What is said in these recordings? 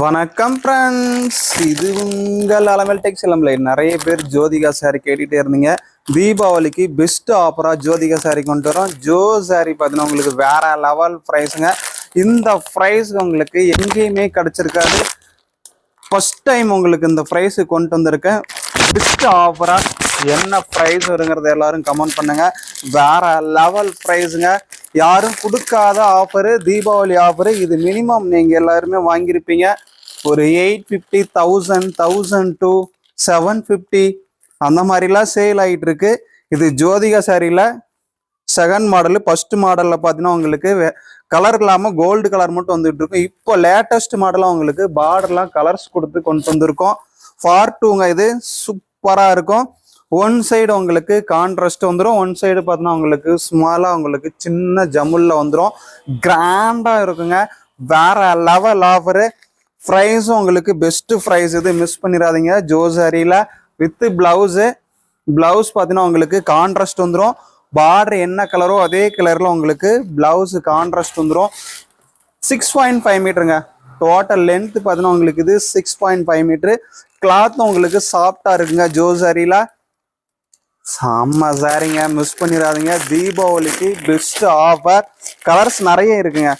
வணக்கம் ஃப்ரெண்ட்ஸ், இது உங்கள் அலமல் டெக்ஸ் இளம்பலை. நிறைய பேர் ஜோதிகா சாரி கேட்டுகிட்டே இருந்தீங்க. தீபாவளிக்கு பெஸ்ட் ஆஃபராக ஜோதிகா சாரி கொண்டு வரோம். சாரி பார்த்தீங்கன்னா உங்களுக்கு வேற லெவல் ப்ரைஸுங்க. இந்த ப்ரைஸ் உங்களுக்கு எங்கேயுமே கிடச்சிருக்காது. ஃபர்ஸ்ட் டைம் உங்களுக்கு இந்த ப்ரைஸு கொண்டு வந்திருக்கேன். பெஸ்ட் ஆஃபராக என்ன ப்ரைஸ் வருங்கிறத எல்லாரும் கமெண்ட் பண்ணுங்க. வேற லெவல் ப்ரைஸுங்க, யாரும் கொடுக்காத ஆஃபரு, தீபாவளி ஆஃபரு. இது மினிமம் நீங்கள் எல்லாருமே வாங்கியிருப்பீங்க. ஒரு 850, 1000, 1002, 750 அந்த மாதிரிலாம் சேல் ஆகிட்டு இருக்கு. இது ஜோதிகா சாரியில் செகண்ட் மாடலு. ஃபர்ஸ்ட் மாடலில் பார்த்தீங்கன்னா உங்களுக்கு கலர் இல்லாமல் கோல்டு கலர் மட்டும் வந்துட்டு இருக்கும். இப்போ லேட்டஸ்ட் மாடலாக உங்களுக்கு பார்டர்லாம் கலர்ஸ் கொடுத்து கொண்டு வந்திருக்கோம். ஃபார் டூங்க, இது சூப்பராக இருக்கும். ஒன் சைடு உங்களுக்கு கான்ட்ராஸ்ட் வந்துடும், ஒன் சைடு பார்த்தீங்கன்னா உங்களுக்கு ஸ்மாலாக உங்களுக்கு சின்ன ஜமுல்ல வந்துடும். கிராண்டாக இருக்குங்க. வேற லெவல் ஆஃபரு. ப்ரைஸும் உங்களுக்கு பெஸ்ட்டு ப்ரைஸ். இது மிஸ் பண்ணிடாதீங்க. ஜோசாரியில் வித்து ப்ளவுஸு. ப்ளவுஸ் பார்த்தீங்கன்னா உங்களுக்கு கான்ட்ராஸ்ட் வந்துடும். பார்டர் என்ன கலரோ அதே கலரில் உங்களுக்கு ப்ளவுஸு கான்ட்ராஸ்ட் வந்துடும். 6.5 மீட்டருங்க. டோட்டல் லென்த்து பார்த்தீங்கன்னா உங்களுக்கு இது 6.5 மீட்ரு. கிளாத்தும் உங்களுக்கு சாஃப்டாக இருக்குங்க. ஜோசாரியில் செம்ம சாரிங்க, மிஸ் பண்ணிடாதீங்க. தீபாவளிக்கு பெஸ்ட் ஆஃபர். கலர்ஸ் நிறைய இருக்குங்க.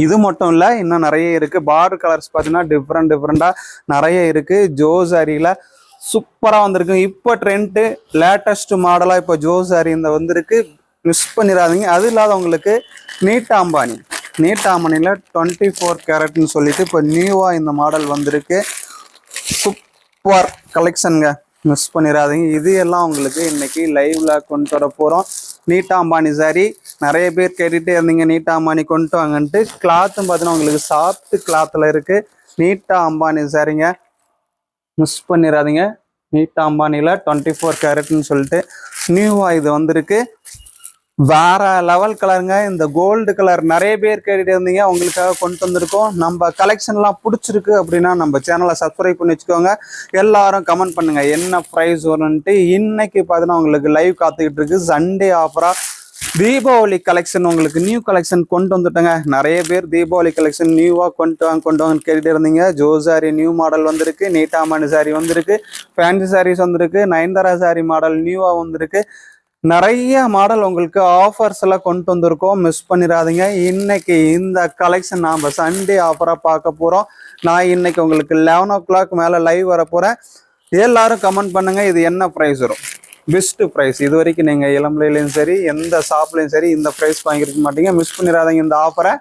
இது மட்டும் இல்லை, இன்னும் நிறைய இருக்குது. பார்டர் கலர்ஸ் பார்த்தீங்கன்னா டிஃப்ரெண்ட்டாக நிறைய இருக்குது. ஜோசாரியில் சூப்பராக வந்திருக்கு. இப்போ ட்ரெண்ட்டு லேட்டஸ்ட் மாடலாக இப்போ ஜோசாரி இந்த வந்திருக்கு. மிஸ் பண்ணிடாதீங்க. அது இல்லாத உங்களுக்கு நீட்டாம்பானியில் 24 கேரட்னு சொல்லிட்டு இப்போ நியூவாக இந்த மாடல் வந்திருக்கு. சூப்பர் கலெக்ஷனுங்க, மிஸ் பண்ணிடாதீங்க. இது எல்லாம் உங்களுக்கு இன்னைக்கு லைவ்ல கொண்டு வர போகிறோம். நீட்டாம்பானி சாரி நிறைய பேர் கேட்டுகிட்டே இருந்தீங்க, நீட்டாம்பானி கொண்டு வாங்கன்ட்டு. கிளாத்தும் பார்த்தீங்கன்னா உங்களுக்கு சாஃப்ட் கிளாத்தில் இருக்குது. நீட்டாம்பானி சாரிங்க, மிஸ் பண்ணிடாதீங்க. நீட்டாம்பானியில் 24 கேரட்னு சொல்லிட்டு நியூவாக இது வந்திருக்கு. வேற லெவல் கலருங்க. இந்த கோல்டு கலர் நிறைய பேர் கேட்டுட்டு இருந்தீங்க, உங்களுக்காக கொண்டு வந்திருக்கோம். நம்ம கலெக்ஷன்லாம் பிடிச்சிருக்கு அப்படின்னா நம்ம சேனலை சப்ஸ்கிரைப் பண்ணி வச்சுக்கோங்க. எல்லாரும் கமெண்ட் பண்ணுங்க என்ன ப்ரைஸ் வரும்ன்ட்டு. இன்னைக்கு பார்த்தீங்கன்னா உங்களுக்கு லைவ் காத்துக்கிட்டு இருக்கு. சண்டே ஆஃபராக தீபாவளி கலெக்ஷன் உங்களுக்கு நியூ கலெக்ஷன் கொண்டு வந்துட்டேங்க. நிறைய பேர் தீபாவளி கலெக்ஷன் நியூவாக கொண்டு வாங்கன்னு கேட்டுட்டு இருந்தீங்க. ஜோசாரி நியூ மாடல் வந்திருக்கு. நீட்டாமணி சாரி வந்திருக்கு. ஃபேன்சி சாரீஸ் வந்திருக்கு. நயன்தாரா சாரி மாடல் நியூவாக வந்திருக்கு. நிறைய மாடல் உங்களுக்கு ஆஃபர்ஸ் எல்லாம் கொண்டு வந்திருக்கோம். மிஸ் பண்ணிடாதீங்க. இன்னைக்கு இந்த கலெக்ஷன் நாம் சண்டே ஆஃபராக பார்க்க போகிறோம். நான் இன்னைக்கு உங்களுக்கு 11 o'clock மேலே லைவ் வர போகிறேன். எல்லாரும் கமெண்ட் பண்ணுங்க, இது என்ன ப்ரைஸ் வரும். Best price. இது வரைக்கும் நீங்கள் இளம்பிள்ளையிலையும் சரி எந்த ஷாப்லையும் சரி இந்த ப்ரைஸ் வாங்கியிருக்க மாட்டீங்க. மிஸ் பண்ணிடாதீங்க இந்த ஆஃபரை.